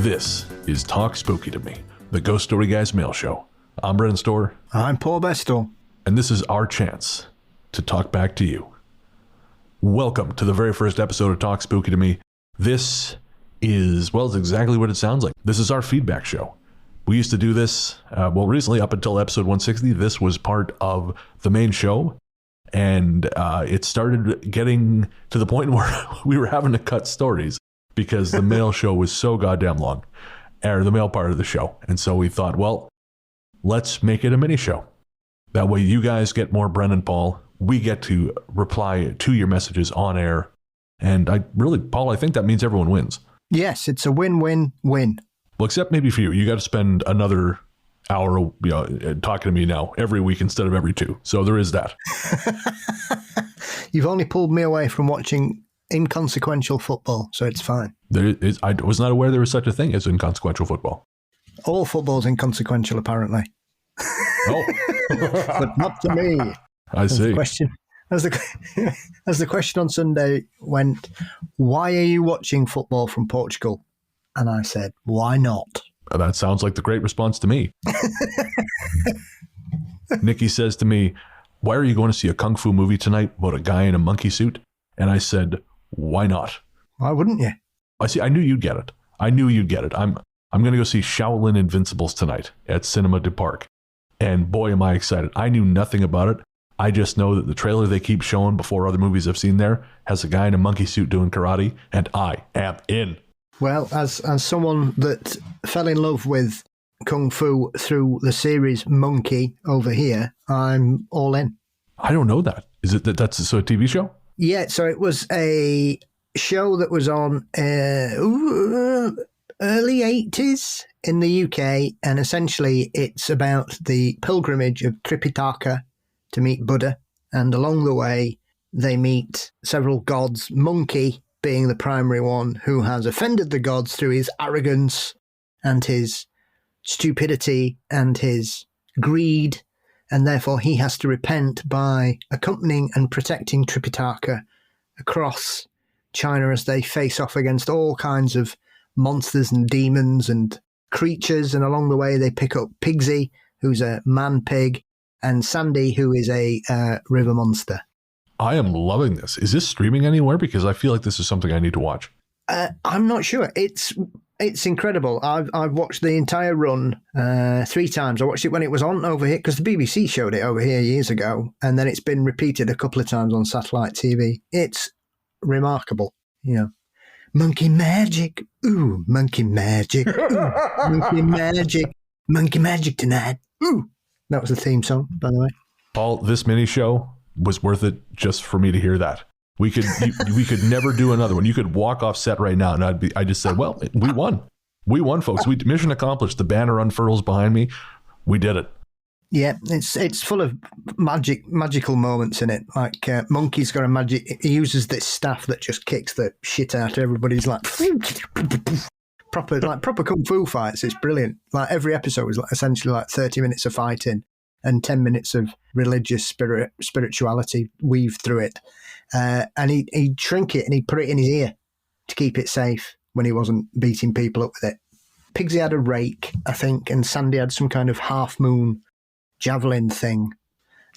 This is Talk Spooky to Me, the Ghost Story Guys mail show. I'm Brennan Storr. I'm Paul Bestel. And this is our chance to talk back to you. Welcome to the very first episode of Talk Spooky to Me. This is, well, it's exactly what it sounds like. This is our feedback show. We used to do this, recently up until episode 160, this was part of the main show. And it started getting to the point where we were having to cut stories because the mail show was so goddamn long, or the mail part of the show. And so we thought, well, let's make it a mini show. That way you guys get more Brennan Paul. We get to reply to your messages on air. And Paul, I think that means everyone wins. Yes, it's a win-win-win. Well, except maybe for you. You got to spend another hour talking to me now every week instead of every two. So there is that. You've only pulled me away from watching inconsequential football, so it's fine. I was not aware there was such a thing as inconsequential football. All football's inconsequential, apparently. Oh. But not to me. I see. As the question on Sunday went, why are you watching football from Portugal? And I said, why not? That sounds like the great response to me. Nikki says to me, why are you going to see a kung fu movie tonight about a guy in a monkey suit? And I said, why not? Why wouldn't you? I knew you'd get it. I'm going to go see Shaolin Invincibles tonight at Cinema du Parc. And boy, am I excited. I knew nothing about it. I just know that the trailer they keep showing before other movies I've seen there has a guy in a monkey suit doing karate, and I am in. Well, as someone that fell in love with Kung Fu through the series Monkey over here, I'm all in. I don't know that. Is it that's a TV show? Yeah, so it was a show that was on early 80s in the UK, and essentially it's about the pilgrimage of Tripitaka to meet Buddha, and along the way they meet several gods, Monkey being the primary one, who has offended the gods through his arrogance and his stupidity and his greed, and therefore he has to repent by accompanying and protecting Tripitaka across China as they face off against all kinds of monsters and demons and creatures, and along the way they pick up Pigsy, who's a man-pig, and Sandy, who is a river monster. I am loving this. Is this streaming anywhere? Because I feel like this is something I need to watch. I'm not sure. It's incredible. I've watched the entire run 3 times. I watched it when it was on over here, because the BBC showed it over here years ago, and then it's been repeated a couple of times on satellite TV. It's remarkable. You know, monkey magic. Ooh, monkey magic. Ooh, monkey magic tonight. Ooh. That was the theme song, by the way. Paul, this mini show was worth it just for me to hear that. We could never do another one. You could walk off set right now, and I just said, well, we won. We won, folks. Mission accomplished. The banner unfurls behind me. We did it. Yeah, it's full of magical moments in it. Like Monkey's got a magic. He uses this staff that just kicks the shit out of everybody's like proper kung fu fights. It's brilliant. Like every episode was essentially like 30 minutes of fighting and 10 minutes of religious spirituality weaved through it. And he'd shrink it and he'd put it in his ear to keep it safe when he wasn't beating people up with it. Pigsy had a rake, I think, and Sandy had some kind of half-moon javelin thing.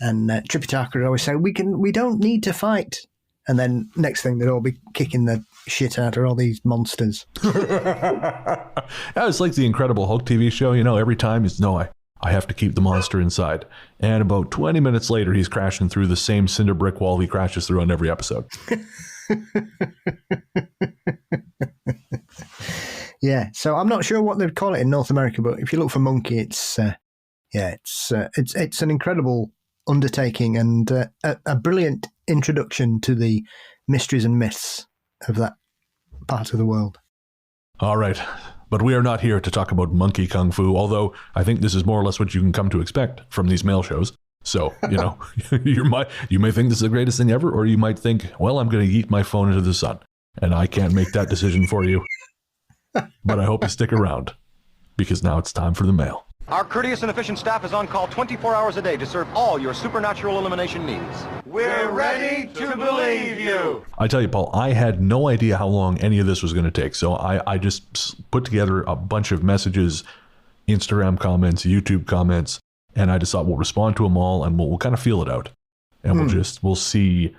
And Tripitaka would always say, we don't need to fight. And then next thing, they'd all be kicking the shit out of all these monsters. It's like the Incredible Hulk TV show. You know, every time it's, no, I have to keep the monster inside. And about 20 minutes later, he's crashing through the same cinder brick wall he crashes through on every episode. Yeah, so I'm not sure what they'd call it in North America, but if you look for Monkey, it's an incredible undertaking and a brilliant introduction to the mysteries and myths of that part of the world. All right, but we are not here to talk about monkey kung fu, although I think this is more or less what you can come to expect from these mail shows. So, you know, you may think this is the greatest thing ever, or you might think, well, I'm going to yeet my phone into the sun, and I can't make that decision for you. But I hope you stick around, because now it's time for the mail. Our courteous and efficient staff is on call 24 hours a day to serve all your supernatural elimination needs. We're ready to believe you. I tell you, Paul, I had no idea how long any of this was going to take. So I just put together a bunch of messages, Instagram comments, YouTube comments, and I just thought we'll respond to them all and we'll kind of feel it out. And we'll see.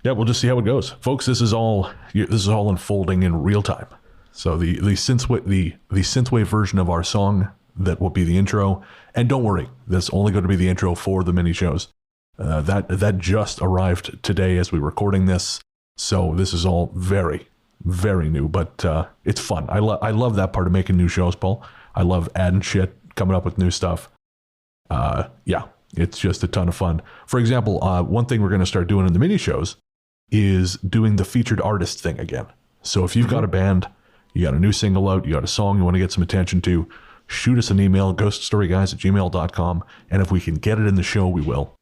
Yeah, we'll just see how it goes. Folks, this is all unfolding in real time. So the synthwave version of our song that will be the intro, and don't worry, that's only going to be the intro for the mini shows. That just arrived today as we're recording this, so this is all very, very new, but it's fun. I love that part of making new shows, Paul. I love adding shit, coming up with new stuff. Yeah, it's just a ton of fun. For example, one thing we're going to start doing in the mini shows is doing the featured artist thing again. So if you've got a band, you got a new single out, you got a song you want to get some attention to, shoot us an email, ghoststoryguys@gmail.com, and if we can get it in the show, we will.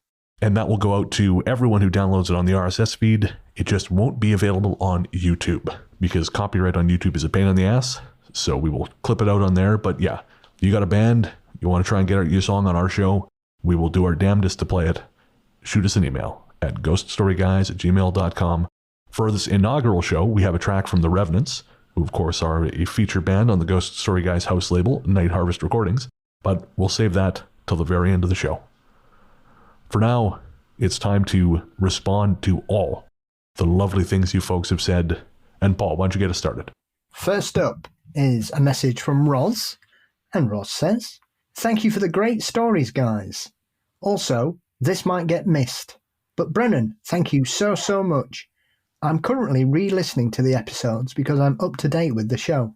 And that will go out to everyone who downloads it on the RSS feed. It just won't be available on YouTube because copyright on YouTube is a pain in the ass. So we will clip it out on there. But yeah, you got a band, you want to try and get your song on our show, we will do our damnedest to play it. Shoot us an email at ghoststoryguys@gmail.com. For this inaugural show, we have a track from the Revenants, who of course are a feature band on the Ghost Story Guys house label, Night Harvest Recordings, but we'll save that till the very end of the show. For now, it's time to respond to all the lovely things you folks have said. And Paul, why don't you get us started? First up is a message from Roz, and Roz says, "Thank you for the great stories, guys. Also, this might get missed, but Brennan, thank you so much. I'm currently re-listening to the episodes because I'm up to date with the show,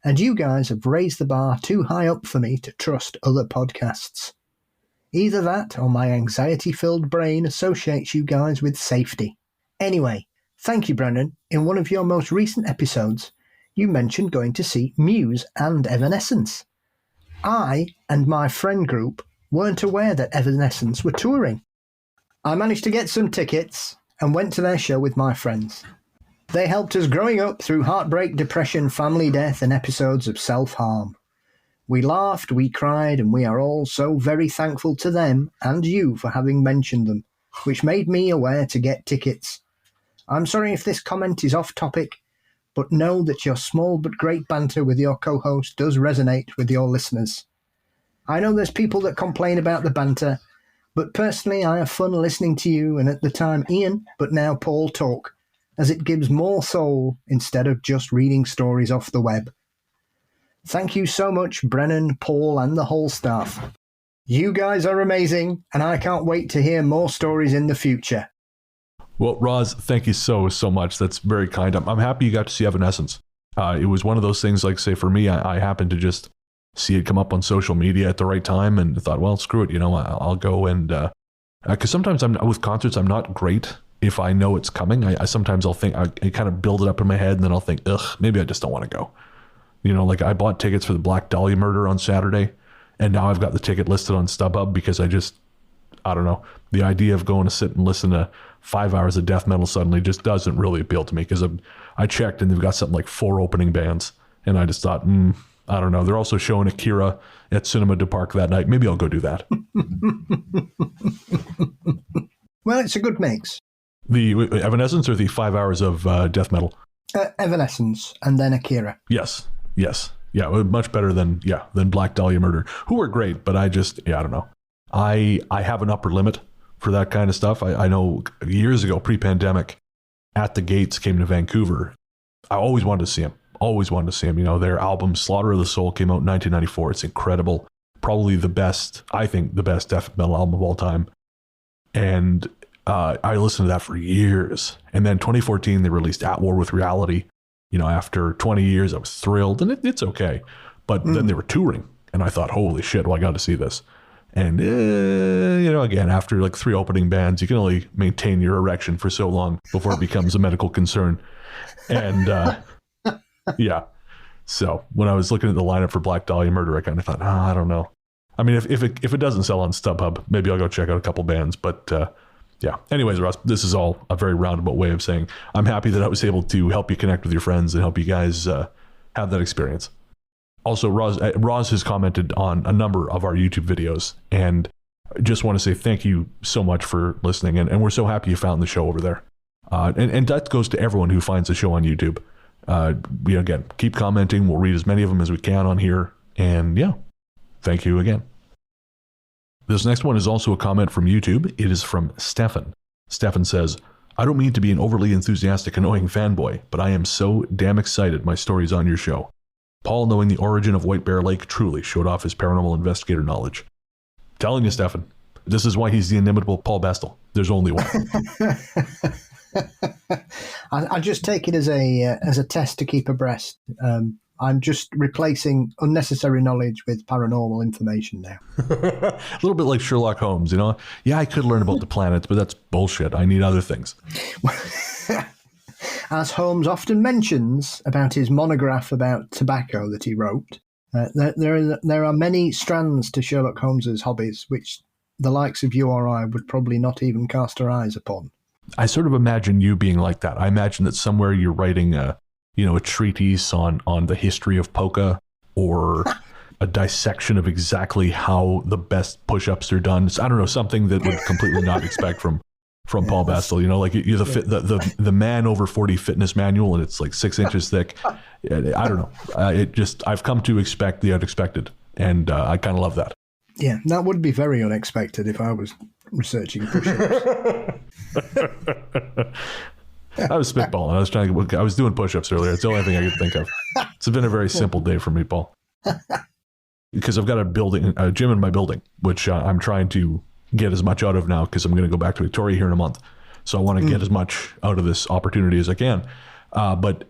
and you guys have raised the bar too high up for me to trust other podcasts. Either that or my anxiety-filled brain associates you guys with safety. Anyway, thank you, Brennan. In one of your most recent episodes, you mentioned going to see Muse and Evanescence. I and my friend group weren't aware that Evanescence were touring. I managed to get some tickets and went to their show with my friends. They helped us growing up through heartbreak, depression, family death, and episodes of self-harm. We laughed, we cried, and we are all so very thankful to them and you for having mentioned them, which made me aware to get tickets. I'm sorry if this comment is off topic, but know that your small but great banter with your co-host does resonate with your listeners. I know there's people that complain about the banter, but personally I have fun listening to you and at the time Ian, but now Paul talk, as it gives more soul instead of just reading stories off the web. Thank you so much, Brennan, Paul, and the whole staff. You guys are amazing, and I can't wait to hear more stories in the future." Well, Roz, thank you so much. That's very kind. I'm happy you got to see Evanescence. It was one of those things, like, say, for me, I happened to just see it come up on social media at the right time and thought, well, screw it, I'll go and, because sometimes with concerts, I'm not great if I know it's coming. Sometimes I'll think, I kind of build it up in my head and then I'll think, maybe I just don't want to go. Like I bought tickets for the Black Dahlia murder on Saturday, and now I've got the ticket listed on StubHub because I don't know, the idea of going to sit and listen to 5 hours of death metal suddenly just doesn't really appeal to me, because I checked and they've got something like 4 opening bands, and I just thought, I don't know. They're also showing Akira at Cinema du Parc that night. Maybe I'll go do that. Well, it's a good mix. The Evanescence or the 5 hours of death metal? Evanescence and then Akira. Yes. Yeah, much better than Black Dahlia Murder, who were great, but I don't know. I have an upper limit for that kind of stuff. I know years ago, pre-pandemic, At the Gates came to Vancouver. I always wanted to see him. Their album Slaughter of the Soul came out in 1994. It's incredible. Probably the best death metal album of all time. And I listened to that for years. And then 2014, they released At War with Reality. After 20 years, I was thrilled, and it's okay. But then they were touring, and I thought, holy shit, well, I got to see this. And, again, after like 3 opening bands, you can only maintain your erection for so long before it becomes a medical concern. And, yeah. So when I was looking at the lineup for Black Dahlia Murder, I kind of thought, I don't know. I mean, if it doesn't sell on StubHub, maybe I'll go check out a couple bands. But yeah. Anyways, Ross, this is all a very roundabout way of saying I'm happy that I was able to help you connect with your friends and help you guys have that experience. Also, Roz has commented on a number of our YouTube videos, and I just want to say thank you so much for listening, and we're so happy you found the show over there. And that goes to everyone who finds the show on YouTube. Again, keep commenting. We'll read as many of them as we can on here. And yeah, thank you again. This next one is also a comment from YouTube. It is from Stefan. Stefan says, I don't mean to be an overly enthusiastic, annoying fanboy, but I am so damn excited my story's on your show. Paul, knowing the origin of White Bear Lake, truly showed off his paranormal investigator knowledge. Telling you, Stefan, this is why he's the inimitable Paul Bestel. There's only one. I just take it as a test to keep abreast. I'm just replacing unnecessary knowledge with paranormal information now. A little bit like Sherlock Holmes, you know? Yeah, I could learn about the planets, but that's bullshit. I need other things. As Holmes often mentions about his monograph about tobacco that he wrote, there are many strands to Sherlock Holmes's hobbies, which the likes of you or I would probably not even cast our eyes upon. I sort of imagine you being like that. I imagine that somewhere you're writing a treatise on the history of polka, or a dissection of exactly how the best push-ups are done. So, I don't know, something that would completely not expect from Paul Bestel. You know, like you're the man over 40 fitness manual, and it's like 6 inches thick. I don't know. I've come to expect the unexpected, and I kind of love that. Yeah, that would be very unexpected if I was researching push-ups. I was spitballing. I was doing push-ups earlier. It's the only thing I could think of. It's been a very simple day for me, Paul. Because I've got a gym in my building, which I'm trying to get as much out of now, because I'm going to go back to Victoria here in a month. So I want to get as much out of this opportunity as I can. But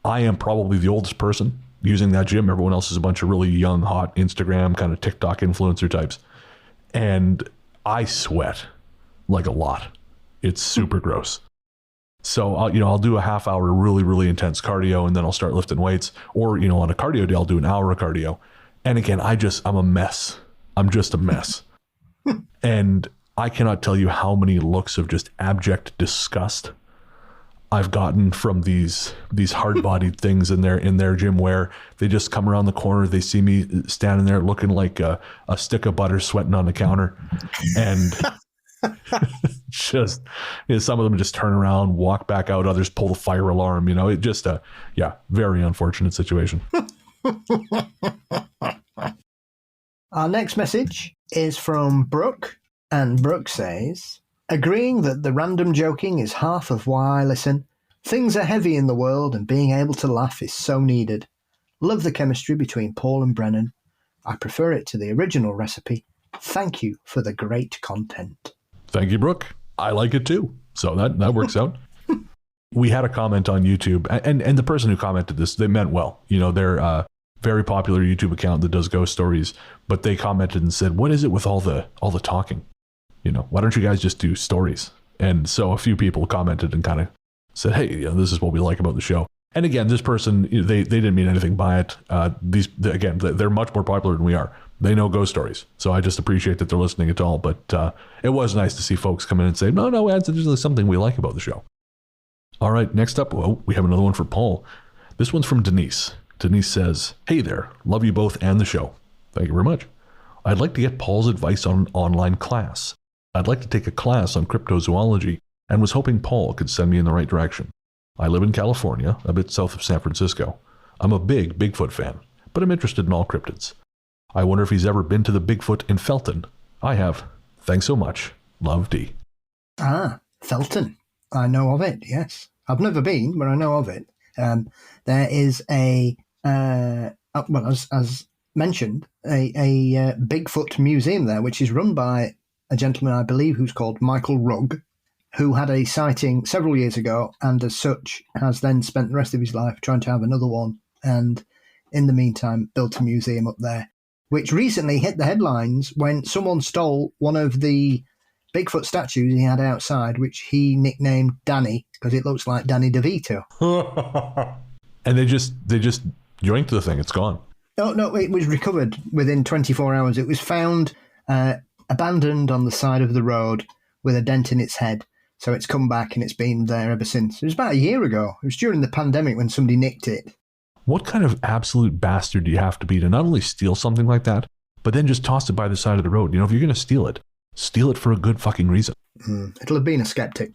I am probably the oldest person using that gym. Everyone else is a bunch of really young, hot Instagram kind of TikTok influencer types. And I sweat like a lot. It's super gross. So I'll do a half hour really, really intense cardio, and then I'll start lifting weights. Or, on a cardio day, I'll do an hour of cardio. And again, I'm a mess. I'm just a mess. And I cannot tell you how many looks of just abject disgust I've gotten from these hard-bodied things in their gym, where they just come around the corner, they see me standing there looking like a stick of butter sweating on the counter, and just some of them just turn around, walk back out, others pull the fire alarm. It just very unfortunate situation. Our next message is from Brooke, and Brooke says, agreeing that the random joking is half of why I listen. Things are heavy in the world, and being able to laugh is so needed. Love the chemistry between Paul and Brennan. I prefer it to the original recipe. Thank you for the great content. Thank you, Brooke. I like it too. So that works out. We had a comment on YouTube, and the person who commented this, they meant well. They're a very popular YouTube account that does ghost stories, but they commented and said, what is it with all the talking? Why don't you guys just do stories? And so a few people commented and kind of said, hey, this is what we like about the show. And again, this person, they didn't mean anything by it. They're much more popular than we are. They know ghost stories. So I just appreciate that they're listening at all. But it was nice to see folks come in and say, no, there's something we like about the show. All right, next up, we have another one for Paul. This one's from Denise. Denise says, hey there, love you both and the show. Thank you very much. I'd like to get Paul's advice on an online class. I'd like to take a class on cryptozoology, and was hoping Paul could send me in the right direction. I live in California, a bit south of San Francisco. I'm a big Bigfoot fan, but I'm interested in all cryptids. I wonder if he's ever been to the Bigfoot in Felton. I have. Thanks so much. Love, D. Felton. I know of it, yes. I've never been, but I know of it. There is as mentioned, a Bigfoot museum there, which is run by a gentleman, I believe, who's called Michael Rugg, who had a sighting several years ago, and as such has then spent the rest of his life trying to have another one, and in the meantime built a museum up there, which recently hit the headlines when someone stole one of the Bigfoot statues he had outside, which he nicknamed Danny, because it looks like Danny DeVito. And they just yoinked the thing. It's gone. No, it was recovered within 24 hours. It was found abandoned on the side of the road with a dent in its head. So it's come back and it's been there ever since. It was about a year ago. It was during the pandemic when somebody nicked it. What kind of absolute bastard do you have to be to not only steal something like that, but then just toss it by the side of the road? You know, if you're going to steal it for a good fucking reason. It'll have been a skeptic.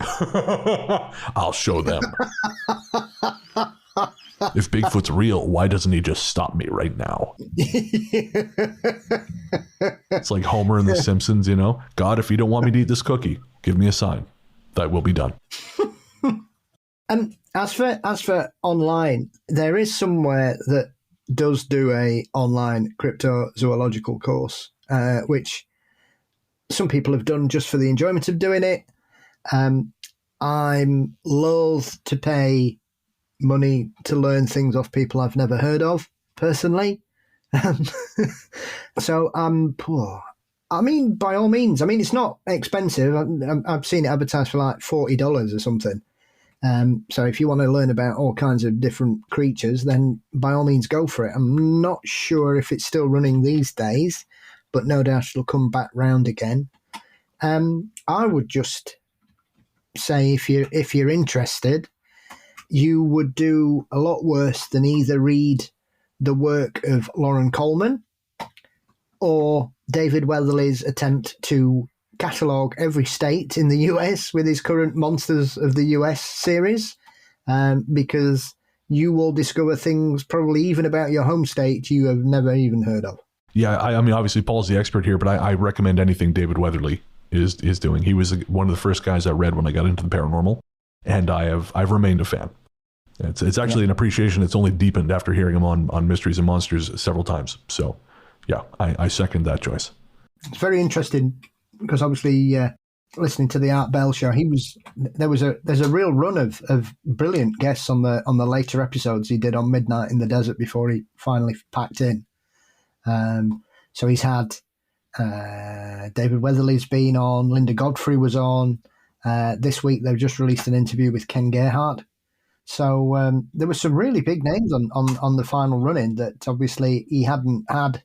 I'll show them. If Bigfoot's real, why doesn't he just stop me right now? It's like Homer in The Simpsons, you know? God, if you don't want me to eat this cookie, give me a sign. That will be done. And as for online, there is somewhere that does do a online cryptozoological course, which some people have done just for the enjoyment of doing it. I'm loath to pay money to learn things off people I've never heard of, personally. So I'm poor. I mean, by all means. I mean, it's not expensive. I've seen it advertised for like $40 or something. So if you want to learn about all kinds of different creatures, then by all means go for it. I'm not sure if it's still running these days, but no doubt it'll come back round again. I would just say if you're interested, you would do a lot worse than either read the work of Lauren Coleman or David Weatherly's attempt to catalogue every state in the US with his current Monsters of the US series, because you will discover things probably even about your home state you have never even heard of. Yeah, I mean, obviously Paul's the expert here, but I recommend anything David Weatherly is doing. He was one of the first guys I read when I got into the paranormal, and I've remained a fan. It's actually an appreciation that's only deepened after hearing him on Mysteries and Monsters several times. So, yeah, I second that choice. It's very interesting because obviously listening to the Art Bell show, there's a real run of brilliant guests on the later episodes he did on Midnight in the Desert before he finally packed in. So he's had David Weatherly's been on, Linda Godfrey was on. This week they've just released an interview with Ken Gerhardt. So there were some really big names on the final run-in that obviously he hadn't had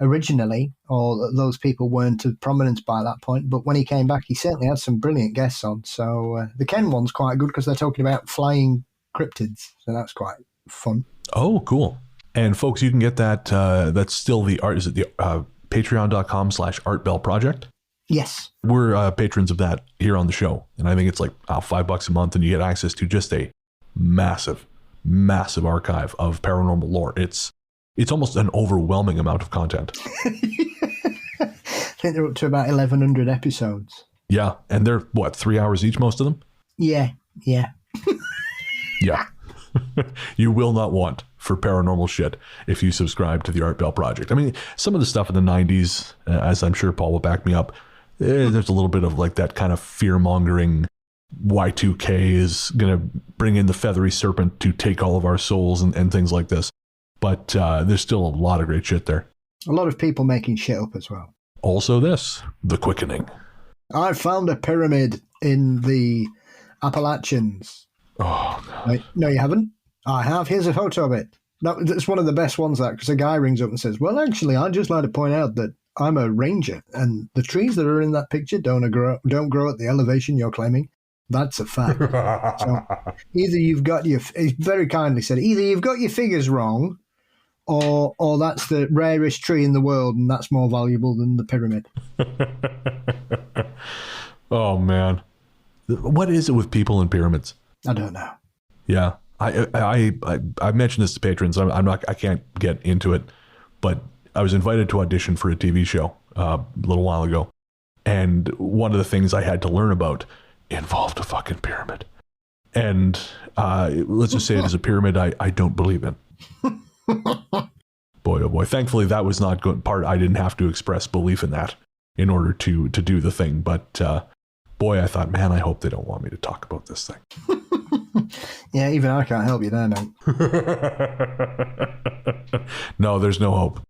originally, or those people weren't of prominence by that point. But when he came back, he certainly had some brilliant guests on. So the Ken one's quite good because they're talking about flying cryptids. So that's quite fun. Oh, cool. And folks, you can get that. That's still the art. Is it the patreon.com/artbellproject? Yes. We're patrons of that here on the show. And I think it's like $5 a month and you get access to just a massive archive of paranormal lore. It's almost an overwhelming amount of content. I think they're up to about 1,100 episodes. Yeah. And they're, 3 hours each, most of them? Yeah. Yeah. You will not want for paranormal shit if you subscribe to the Art Bell Project. I mean, some of the stuff in the 90s, as I'm sure Paul will back me up, there's a little bit of like that kind of fear-mongering, Y2K is going to bring in the feathery serpent to take all of our souls and things like this. But there's still a lot of great shit there. A lot of people making shit up as well. Also this, The Quickening. I found a pyramid in the Appalachians. Oh, God. No, you haven't? I have. Here's a photo of it. No, it's one of the best ones, that, because a guy rings up and says, well, actually, I'd just like to point out that I'm a ranger, and the trees that are in that picture don't grow at the elevation you're claiming. That's a fact. So either you've got he very kindly said, either you've got your figures wrong, or that's the rarest tree in the world, and that's more valuable than the pyramid. Oh, man. What is it with people in pyramids? I don't know. Yeah. I mentioned this to patrons. I can't get into it, but I was invited to audition for a TV show a little while ago. And one of the things I had to learn about involved a fucking pyramid. And let's just say it is a pyramid I don't believe in. Boy, oh boy. Thankfully, that was not good part. I didn't have to express belief in that in order to do the thing. But boy, I thought, man, I hope they don't want me to talk about this thing. Yeah, even I can't help you there, mate. No, there's no hope.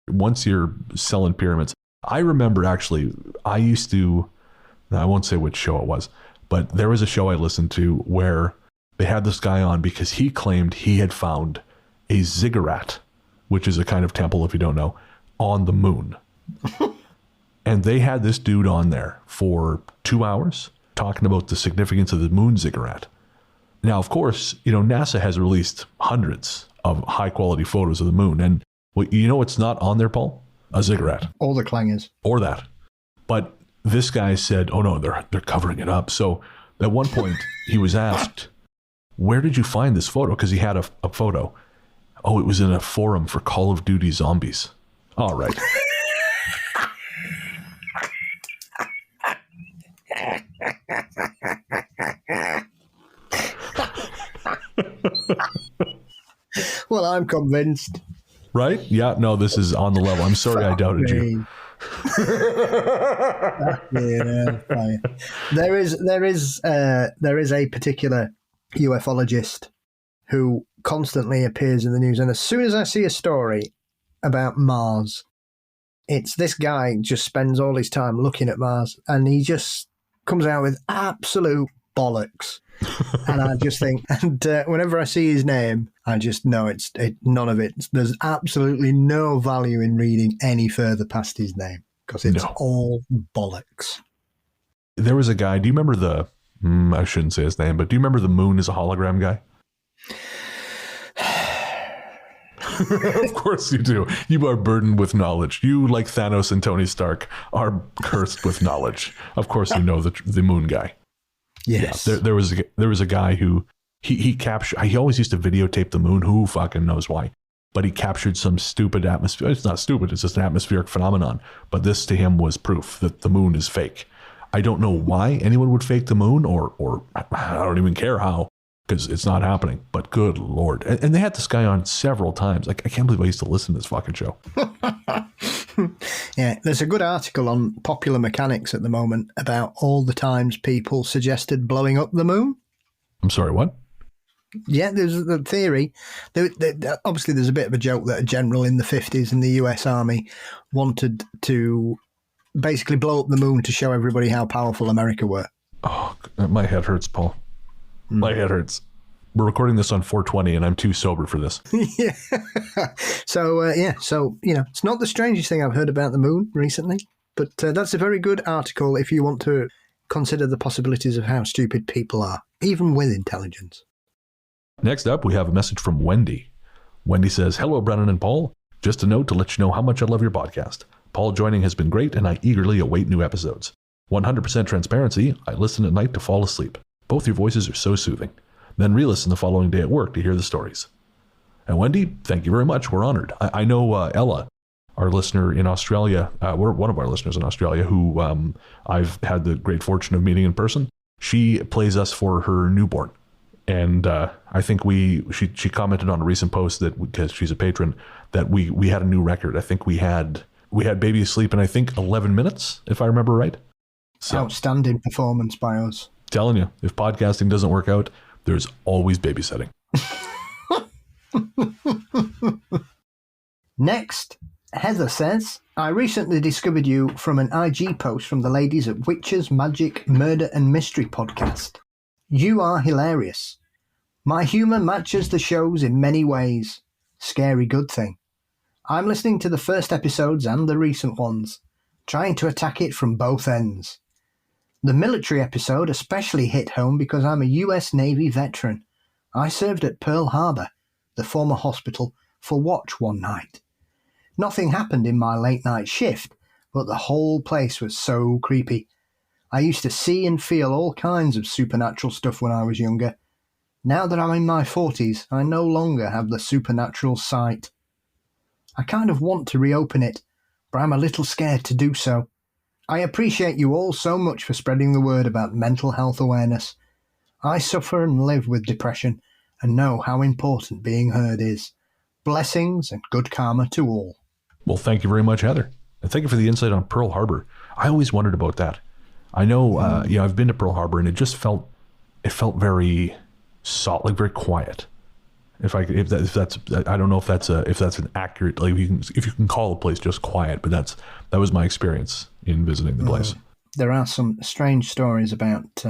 Once you're selling pyramids, I remember actually, I won't say which show it was, but there was a show I listened to where they had this guy on because he claimed he had found a ziggurat, which is a kind of temple, if you don't know, on the moon. And they had this dude on there for 2 hours talking about the significance of the moon ziggurat. Now, of course, NASA has released hundreds of high quality photos of the moon. And well, you know what's not on there, Paul? A cigarette. Or the clangers. Or that. But this guy said, oh no, they're covering it up. So at one point he was asked, where did you find this photo? Because he had a photo. Oh, it was in a forum for Call of Duty Zombies. All right. Well, I'm convinced. Right? Yeah, no, this is on the level. I'm sorry I doubted you. There is a particular ufologist who constantly appears in the news, and as soon as I see a story about Mars, it's this guy just spends all his time looking at Mars, and he just comes out with absolute bollocks. And I just think, and whenever I see his name, I just know it's none of it. There's absolutely no value in reading any further past his name because it's all bollocks. There was a guy, do you remember I shouldn't say his name, but do you remember the moon is a hologram guy? Of course you do. You are burdened with knowledge. You, like Thanos and Tony Stark, are cursed with knowledge. Of course you know the moon guy. Yes. Yeah, there was a guy who he always used to videotape the moon. Who fucking knows why? But he captured some stupid atmosphere. It's not stupid. It's just an atmospheric phenomenon. But this to him was proof that the moon is fake. I don't know why anyone would fake the moon, or I don't even care how, because it's not happening. But good Lord. And they had this guy on several times. Like, I can't believe I used to listen to this fucking show. Yeah, there's a good article on Popular Mechanics at the moment about all the times people suggested blowing up the moon. I'm sorry, what? Yeah, there's the theory. Obviously, there's a bit of a joke that a general in the 50s in the US Army wanted to basically blow up the moon to show everybody how powerful America were. Oh, my head hurts, Paul. My head hurts. We're recording this on 420 and I'm too sober for this. Yeah. So, it's not the strangest thing I've heard about the moon recently, but that's a very good article if you want to consider the possibilities of how stupid people are, even with intelligence. Next up, we have a message from Wendy. Wendy says, hello, Brennan and Paul. Just a note to let you know how much I love your podcast. Paul joining has been great and I eagerly await new episodes. 100% transparency, I listen at night to fall asleep. Both your voices are so soothing. Then re-listen the following day at work to hear the stories. And Wendy, thank you very much. We're honored. I know Ella, our listener in Australia, we're one of our listeners in Australia who I've had the great fortune of meeting in person. She plays us for her newborn. And I think she commented on a recent post that, because she's a patron, that we had a new record. I think we had baby asleep in, I think, 11 minutes, if I remember right. So, outstanding performance by us. Telling you, if podcasting doesn't work out, there's always babysitting. Next, Heather says, I recently discovered you from an IG post from the ladies at Witches, Magic, Murder and Mystery podcast. You are hilarious. My humour matches the show's in many ways. Scary good thing. I'm listening to the first episodes and the recent ones, trying to attack it from both ends. The military episode especially hit home because I'm a US Navy veteran. I served at Pearl Harbor, the former hospital, for watch one night. Nothing happened in my late night shift, but the whole place was so creepy. I used to see and feel all kinds of supernatural stuff when I was younger. Now that I'm in my 40s, I no longer have the supernatural sight. I kind of want to reopen it, but I'm a little scared to do so. I appreciate you all so much for spreading the word about mental health awareness. I suffer and live with depression and know how important being heard is. Blessings and good karma to all. Well, thank you very much, Heather. And thank you for the insight on Pearl Harbor. I always wondered about that. I know, I've been to Pearl Harbor and it just felt very like very quiet. If that's I don't know if that's an accurate, like if you can call a place just quiet, but that was my experience in visiting the place. There are some strange stories about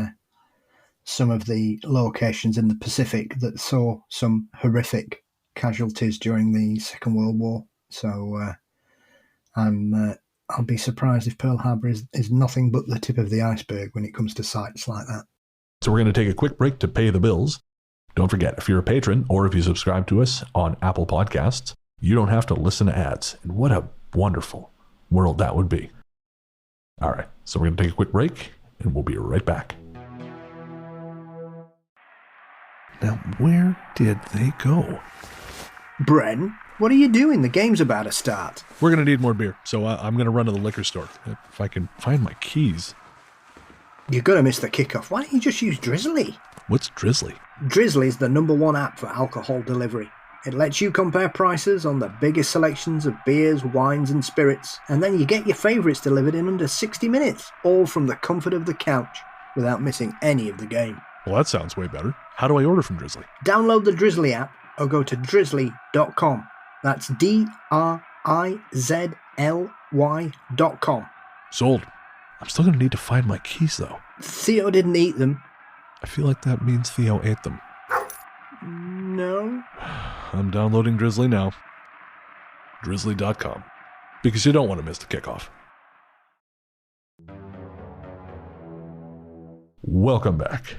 some of the locations in the Pacific that saw some horrific casualties during the Second World War. So I'll be surprised if Pearl Harbor is nothing but the tip of the iceberg when it comes to sites like that. So we're going to take a quick break to pay the bills. Don't forget, if you're a patron or if you subscribe to us on Apple Podcasts, you don't have to listen to ads. And what a wonderful world that would be. All right, so we're going to take a quick break, and we'll be right back. Now, where did they go? Bren, what are you doing? The game's about to start. We're going to need more beer, so I'm going to run to the liquor store. If I can find my keys. You're going to miss the kickoff. Why don't you just use Drizzly? What's Drizzly? Drizzly is the #1 app for alcohol delivery. It lets you compare prices on the biggest selections of beers, wines and spirits, and then you get your favourites delivered in under 60 minutes, all from the comfort of the couch, without missing any of the game. Well, that sounds way better. How do I order from Drizzly? Download the Drizzly app or go to drizzly.com. That's DRIZLY.com. Sold. I'm still going to need to find my keys, though. Theo didn't eat them. I feel like that means Theo ate them. No. I'm downloading Drizzly now. Drizzly.com. Because you don't want to miss the kickoff. Welcome back.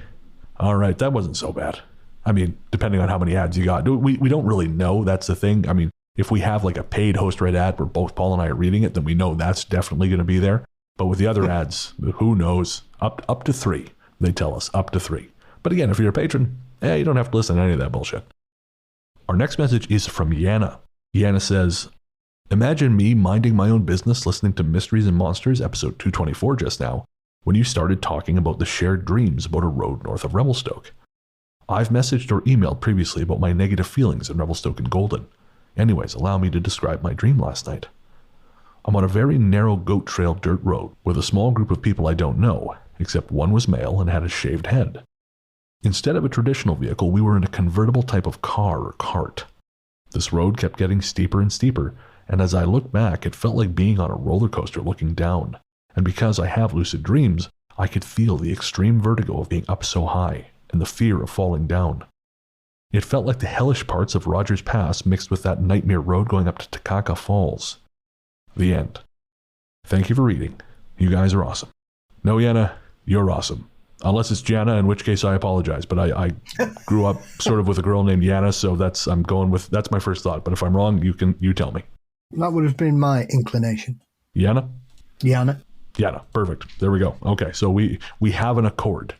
All right, that wasn't so bad. I mean, depending on how many ads you got. We don't really know. That's the thing. I mean, if we have like a paid host-read ad where both Paul and I are reading it, then we know that's definitely going to be there. But with the other ads, who knows? Up to 3. They tell us up to 3. But again, if you're a patron, you don't have to listen to any of that bullshit. Our next message is from Yana. Yana says, imagine me minding my own business listening to Mysteries and Monsters, episode 224 just now, when you started talking about the shared dreams about a road north of Revelstoke. I've messaged or emailed previously about my negative feelings in Revelstoke and Golden. Anyways, allow me to describe my dream last night. I'm on a very narrow goat trail dirt road with a small group of people I don't know, except one was male and had a shaved head. Instead of a traditional vehicle, we were in a convertible type of car or cart. This road kept getting steeper and steeper, and as I looked back, it felt like being on a roller coaster looking down. And because I have lucid dreams, I could feel the extreme vertigo of being up so high and the fear of falling down. It felt like the hellish parts of Rogers Pass mixed with that nightmare road going up to Takaka Falls. The end. Thank you for reading. You guys are awesome. No, Yana, you're awesome. Unless it's Jana, in which case I apologize. But I grew up sort of with a girl named Yana, so that's my first thought. But if I'm wrong, you tell me. That would have been my inclination. Yana? Yana. Yana, perfect. There we go. Okay, so we have an accord.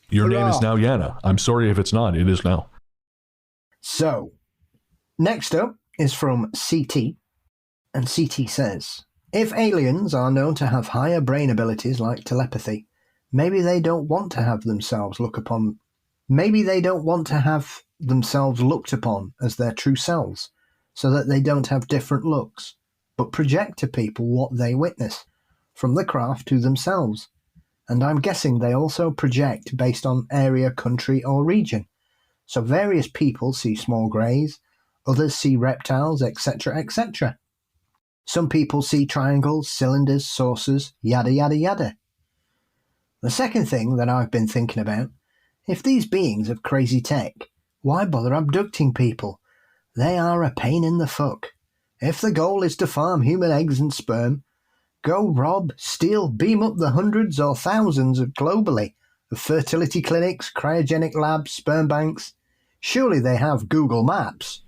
Your name is now Yana. I'm sorry if it's not. It is now. So, next up is from CT. And CT says, if aliens are known to have higher brain abilities like telepathy, maybe they don't want to have themselves looked upon as their true selves, so that they don't have different looks, but project to people what they witness, from the craft to themselves. And I'm guessing they also project based on area, country, or region. So various people see small greys, others see reptiles, etc., etc. Some people see triangles, cylinders, saucers, yada yada yada. The second thing that I've been thinking about, if these beings have crazy tech, why bother abducting people? They are a pain in the fuck. If the goal is to farm human eggs and sperm, go rob, steal, beam up the hundreds or thousands globally of fertility clinics, cryogenic labs, sperm banks. Surely they have Google Maps.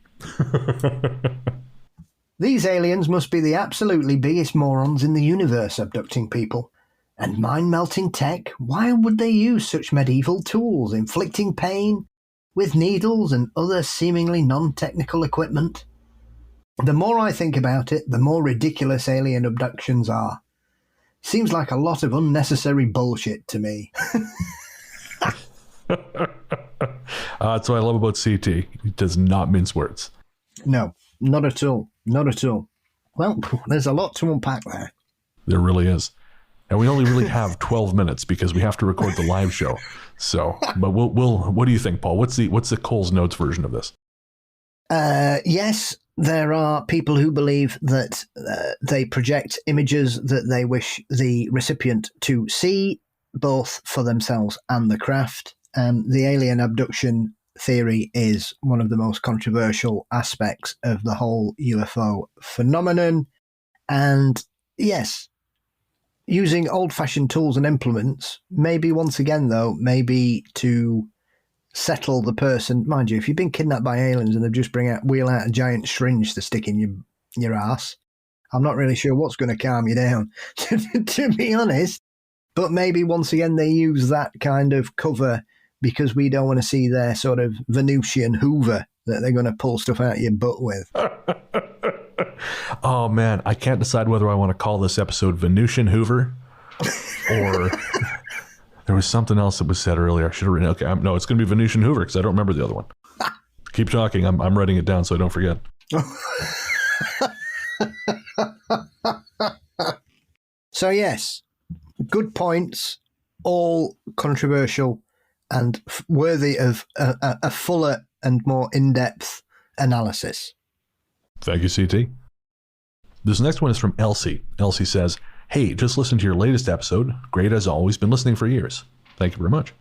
These aliens must be the absolutely biggest morons in the universe abducting people. And mind-melting tech, why would they use such medieval tools, inflicting pain with needles and other seemingly non-technical equipment? The more I think about it, the more ridiculous alien abductions are. Seems like a lot of unnecessary bullshit to me. That's what I love about CT. He does not mince words. No, not at all. Not at all. Well, there's a lot to unpack there. There really is. And we only really have 12 minutes because we have to record the live show. So, but we'll what do you think, Paul? What's the Cole's Notes version of this? Yes, there are people who believe that they project images that they wish the recipient to see, both for themselves and the craft. The alien abduction theory is one of the most controversial aspects of the whole UFO phenomenon. And yes, using old-fashioned tools and implements, maybe once again, though, maybe to settle the person. Mind you, if you've been kidnapped by aliens and they've just wheel out a giant syringe to stick in your ass, I'm not really sure what's going to calm you down, to be honest. But maybe once again they use that kind of cover because we don't want to see their sort of Venutian Hoover that they're going to pull stuff out your butt with. Oh, man, I can't decide whether I want to call this episode Venutian Hoover or there was something else that was said earlier. I should have written, okay, no, it's going to be Venutian Hoover because I don't remember the other one. Keep talking. I'm writing it down so I don't forget. So, yes, good points, all controversial and worthy of a fuller and more in-depth analysis. Thank you, CT. This next one is from Elsie. Elsie says, hey, just listened to your latest episode. Great as always, been listening for years. Thank you very much.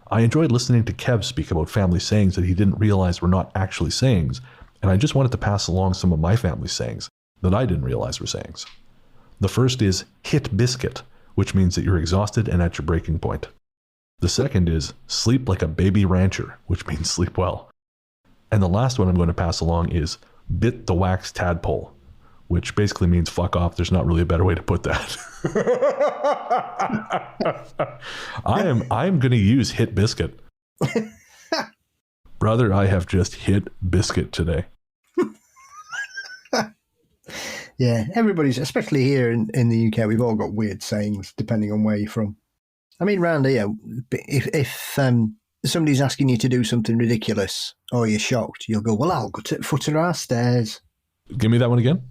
I enjoyed listening to Kev speak about family sayings that he didn't realize were not actually sayings, and I just wanted to pass along some of my family sayings that I didn't realize were sayings. The first is hit biscuit, which means that you're exhausted and at your breaking point. The second is sleep like a baby rancher, which means sleep well. And the last one I'm going to pass along is bit the wax tadpole, which basically means fuck off. There's not really a better way to put that. I'm going to use hit biscuit. Brother, I have just hit biscuit today. Yeah, everybody's, especially here in the UK, we've all got weird sayings depending on where you're from. I mean, round here, if somebody's asking you to do something ridiculous or you're shocked, you'll go, well, I'll go to the foot of our stairs. Give me that one again.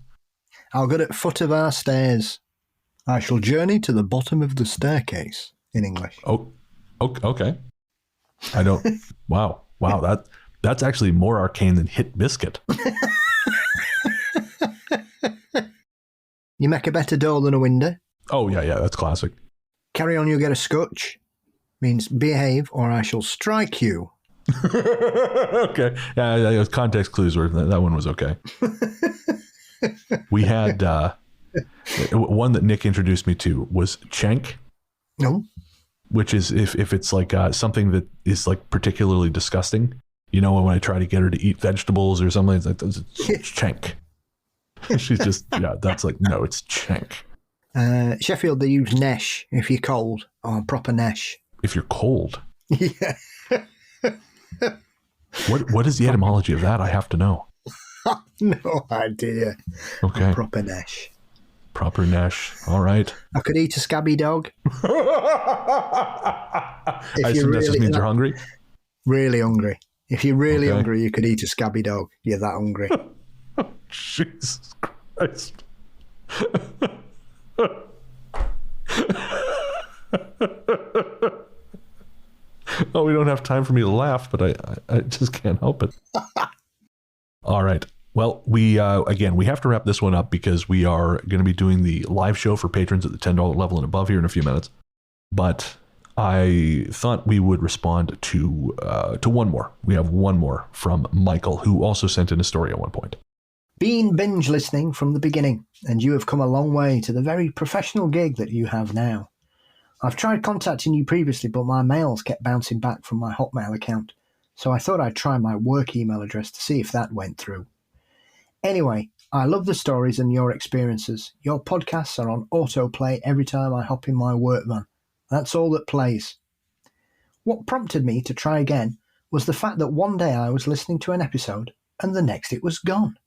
I'll go to the foot of our stairs. I shall journey to the bottom of the staircase in English. Oh, okay. I don't. Wow. That's actually more arcane than hit biscuit. You make a better door than a window. Oh, yeah, that's classic. Carry on, you'll get a scotch. Means behave or I shall strike you. Okay. Yeah, context clues were, that one was okay. We had one that Nick introduced me to was Chenk. No. Which is if it's like something that is like particularly disgusting. You know, when I try to get her to eat vegetables or something, it's like, it's Chenk. She's just, that's like, no, it's Chenk. Sheffield, they use nesh if you're cold, or proper nesh. If you're cold? Yeah. What is the etymology of that? I have to know. No idea. Okay. Proper nesh. Proper nesh. All right. I could eat a scabby dog. I assume that just means you're hungry? Really hungry. If you're really hungry, you could eat a scabby dog. You're that hungry. Jesus Christ. Oh, we don't have time for me to laugh, but I just can't help it. All right. Well, we have to wrap this one up because we are going to be doing the live show for patrons at the $10 level and above here in a few minutes. But I thought we would respond to one more. We have one more from Michael, who also sent in a story at one point. Been binge listening from the beginning, and you have come a long way to the very professional gig that you have now. I've tried contacting you previously, but my mails kept bouncing back from my Hotmail account, so I thought I'd try my work email address to see if that went through. Anyway, I love the stories and your experiences. Your podcasts are on autoplay every time I hop in my work van. That's all that plays. What prompted me to try again was the fact that one day I was listening to an episode and the next it was gone.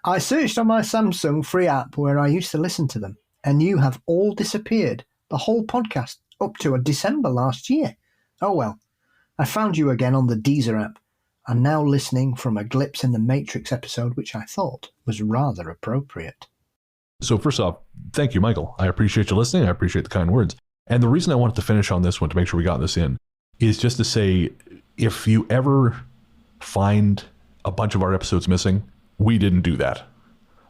I searched on my Samsung free app where I used to listen to them, and you have all disappeared, the whole podcast, up to December last year. Oh well, I found you again on the Deezer app, and now listening from a Glimpse in the Matrix episode, which I thought was rather appropriate. So first off, thank you, Michael. I appreciate you listening. I appreciate the kind words. And the reason I wanted to finish on this one to make sure we got this in is just to say, if you ever find a bunch of our episodes missing, we didn't do that.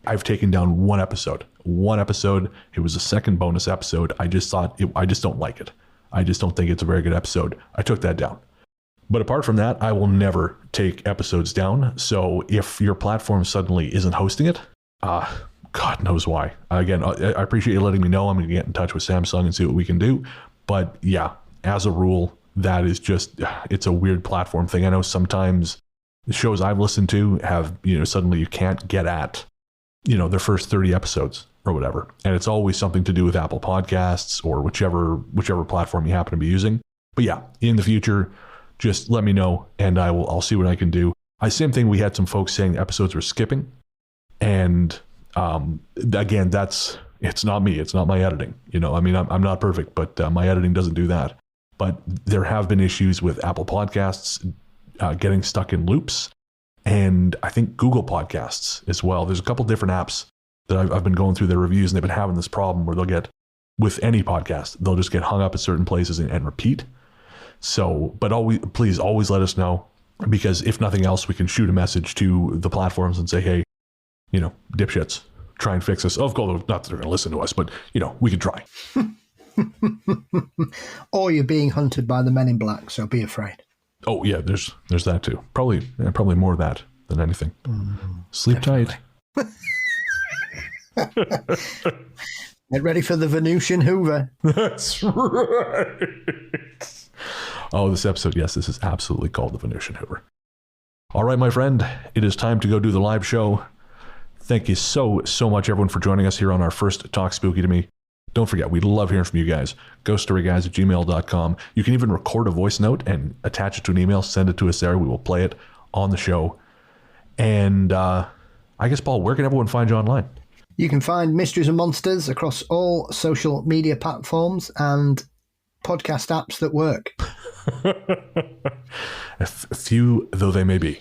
I've taken down one episode. It was a second bonus episode. I just thought, I just don't like it. I just don't think it's a very good episode. I took that down. But apart from that, I will never take episodes down. So if your platform suddenly isn't hosting it, God knows why. Again, I appreciate you letting me know. I'm going to get in touch with Samsung and see what we can do. But yeah, as a rule, that is just, it's a weird platform thing. I know sometimes the shows I've listened to have, suddenly you can't get at, their first 30 episodes or whatever. And it's always something to do with Apple Podcasts or whichever platform you happen to be using. But yeah, in the future, just let me know and I'll see what I can do. Same thing, we had some folks saying the episodes were skipping. And again, it's not me. It's not my editing. I'm not perfect, but my editing doesn't do that. But there have been issues with Apple Podcasts getting stuck in loops. And I think Google Podcasts as well. There's a couple different apps that I've been going through their reviews, and they've been having this problem where they'll get, with any podcast, they'll just get hung up at certain places and repeat. So, but please always let us know, because if nothing else, we can shoot a message to the platforms and say, hey, dipshits, try and fix this. Of course, not that they're going to listen to us, but, we could try. Or you're being hunted by the men in black, so be afraid. Oh, yeah, there's that too. Probably more of that than anything. Mm-hmm. Sleep Definitely. tight. Get ready for the Venutian Hoover. That's right. Oh, this episode, yes, this is absolutely called the Venutian Hoover. All right, my friend, it is time to go do the live show. Thank you so much, everyone, for joining us here on our first Talk Spooky to Me. Don't forget, we'd love hearing from you guys. ghoststoryguys@gmail.com. You can even record a voice note and attach it to an email. Send it to us there. We will play it on the show. And I guess, Paul, where can everyone find you online? You can find Mysteries and Monsters across all social media platforms and podcast apps that work. Few though they may be.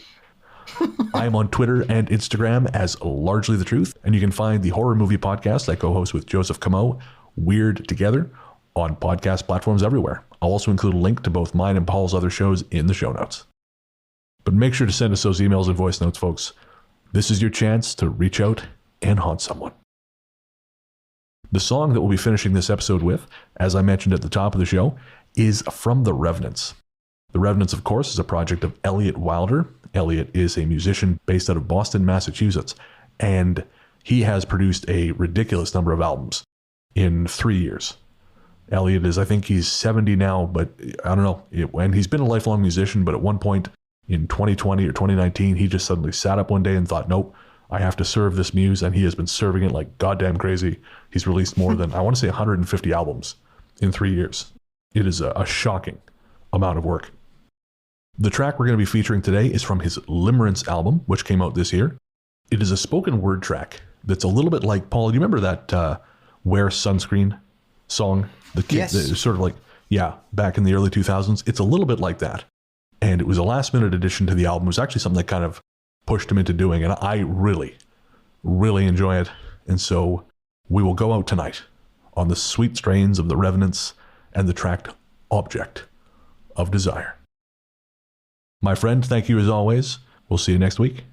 I am on Twitter and Instagram as Largely the Truth, and you can find the horror movie podcast I co-host with Joseph Camo, Weird Together, on podcast platforms everywhere. I'll also include a link to both mine and Paul's other shows in the show notes. But make sure to send us those emails and voice notes, folks. This is your chance to reach out and haunt someone. The song that we'll be finishing this episode with, as I mentioned at the top of the show, is from The Revenants. The Revenants, of course, is a project of Elliot Wilder. Elliot is a musician based out of Boston, Massachusetts, and he has produced a ridiculous number of albums in 3 years. Elliot is, I think he's 70 now, but I don't know. And he's been a lifelong musician, but at one point in 2020 or 2019, he just suddenly sat up one day and thought, nope, I have to serve this muse, and he has been serving it like goddamn crazy. He's released more than, I want to say, 150 albums in 3 years. It is a shocking amount of work. The track we're going to be featuring today is from his Limerence album, which came out this year. It is a spoken word track that's a little bit like, Paul, do you remember that Wear Sunscreen song? The kid, yes. Sort of like, yeah, back in the early 2000s. It's a little bit like that. And it was a last minute addition to the album. It was actually something that kind of pushed him into doing, and I really, really enjoy it. And so we will go out tonight on the sweet strains of The Revenants and the track Object of Desire. My friend, thank you as always. We'll see you next week.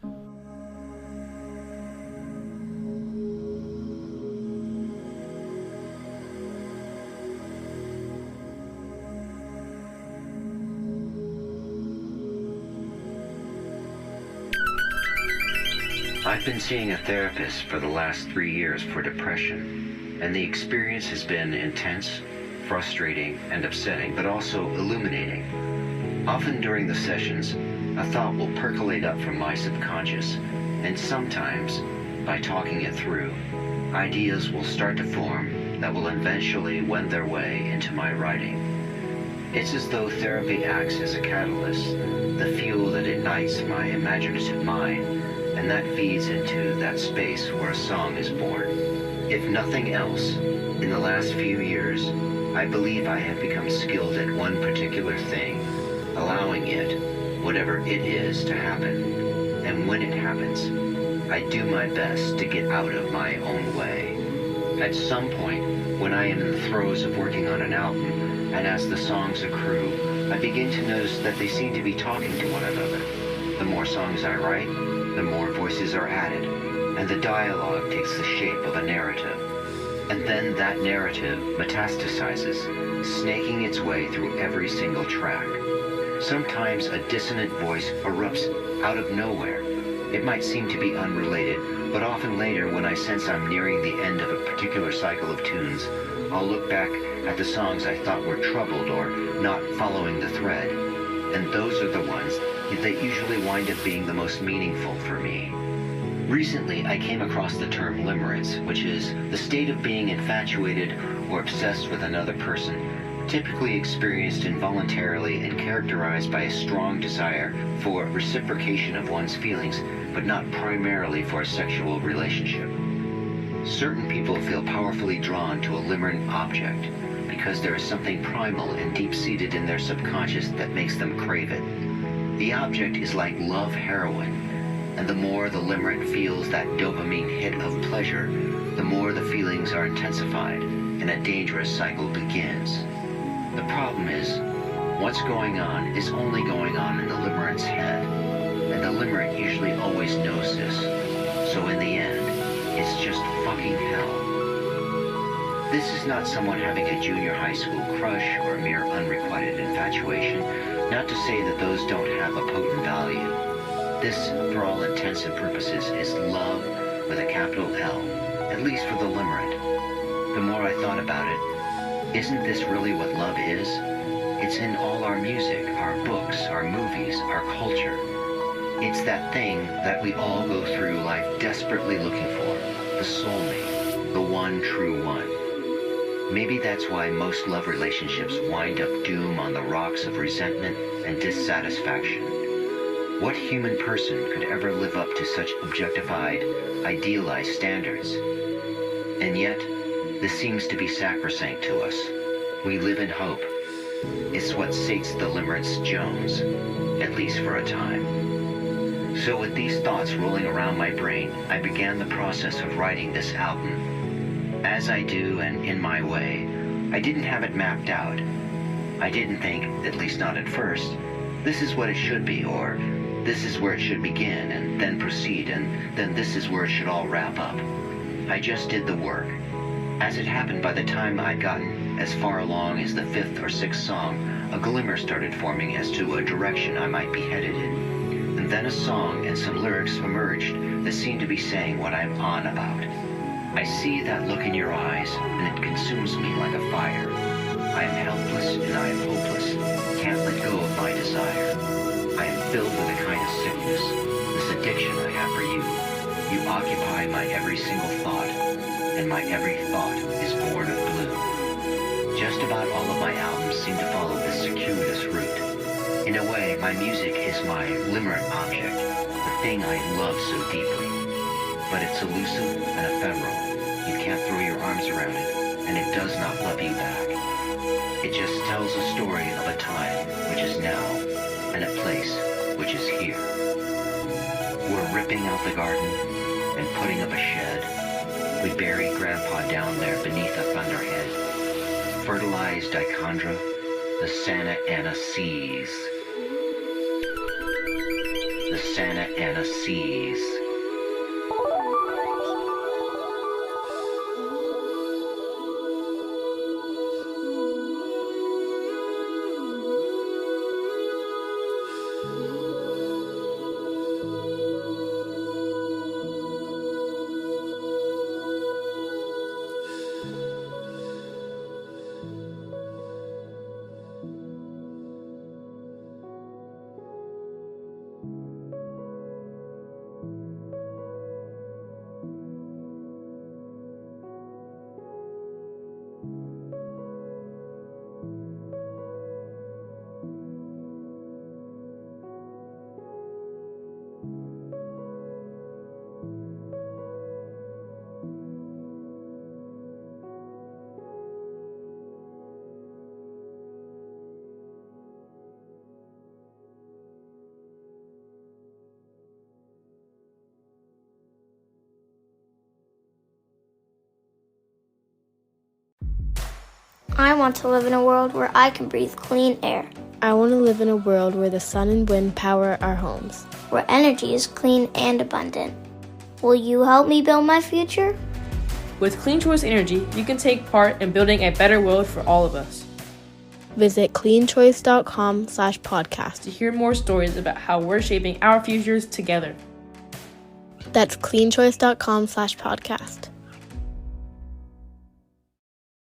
I've been seeing a therapist for the last 3 years for depression, and the experience has been intense, frustrating, and upsetting, but also illuminating. Often during the sessions, a thought will percolate up from my subconscious, and sometimes, by talking it through, ideas will start to form that will eventually wend their way into my writing. It's as though therapy acts as a catalyst, the fuel that ignites my imaginative mind, and that feeds into that space where a song is born. If nothing else, in the last few years, I believe I have become skilled at one particular thing, allowing it, whatever it is, to happen. And when it happens, I do my best to get out of my own way. At some point, when I am in the throes of working on an album, and as the songs accrue, I begin to notice that they seem to be talking to one another. The more songs I write, the more voices are added, and the dialogue takes the shape of a narrative. And then that narrative metastasizes, snaking its way through every single track. Sometimes a dissonant voice erupts out of nowhere. It might seem to be unrelated, but often later when I sense I'm nearing the end of a particular cycle of tunes, I'll look back at the songs I thought were troubled or not following the thread, and those are the ones that usually wind up being the most meaningful for me. Recently, I came across the term limerence, which is the state of being infatuated or obsessed with another person, typically experienced involuntarily and characterized by a strong desire for reciprocation of one's feelings, but not primarily for a sexual relationship. Certain people feel powerfully drawn to a limerent object because there is something primal and deep-seated in their subconscious that makes them crave it. The object is like love heroin, and the more the limerent feels that dopamine hit of pleasure, the more the feelings are intensified, and a dangerous cycle begins. The problem is, what's going on is only going on in the limerent's head, and the limerent usually always knows this, so in the end, it's just fucking hell. This is not someone having a junior high school crush or a mere unrequited infatuation, not to say that those don't have a potent value. This, for all intents and purposes, is love with a capital L, at least for the limerent. The more I thought about it, isn't this really what love is? It's in all our music, our books, our movies, our culture. It's that thing that we all go through life desperately looking for, the soulmate, the one true one. Maybe that's why most love relationships wind up doom on the rocks of resentment and dissatisfaction. What human person could ever live up to such objectified, idealized standards? And yet, this seems to be sacrosanct to us. We live in hope. It's what sates the limerent's Jones, at least for a time. So with these thoughts rolling around my brain, I began the process of writing this album. As I do, and in my way, I didn't have it mapped out. I didn't think, at least not at first, this is what it should be, or this is where it should begin, and then proceed, and then this is where it should all wrap up. I just did the work. As it happened, by the time I'd gotten as far along as the 5th or 6th song, a glimmer started forming as to a direction I might be headed in. And then a song and some lyrics emerged that seemed to be saying what I'm on about. I see that look in your eyes, and it consumes me like a fire. I am helpless and I am hopeless, can't let go of my desire. I am filled with a kind of sickness, this addiction I have for you. You occupy my every single thought, and my every thought is born of blue. Just about all of my albums seem to follow this circuitous route. In a way, my music is my limerent object, the thing I love so deeply. But it's elusive and ephemeral. You can't throw your arms around it, and it does not love you back. It just tells a story of a time which is now, and a place which is here. We're ripping out the garden and putting up a shed. We bury Grandpa down there beneath a thunderhead. Fertilized dichondra, the Santa Ana seas. The Santa Ana seas. I want to live in a world where I can breathe clean air, I want to live in a world where the sun and wind power our homes. where energy is clean and abundant. Will you help me build my future? With Clean Choice Energy, you can take part in building a better world for all of us. Visit cleanchoice.com/podcast To hear more stories about how we're shaping our futures together. That's cleanchoice.com/podcast.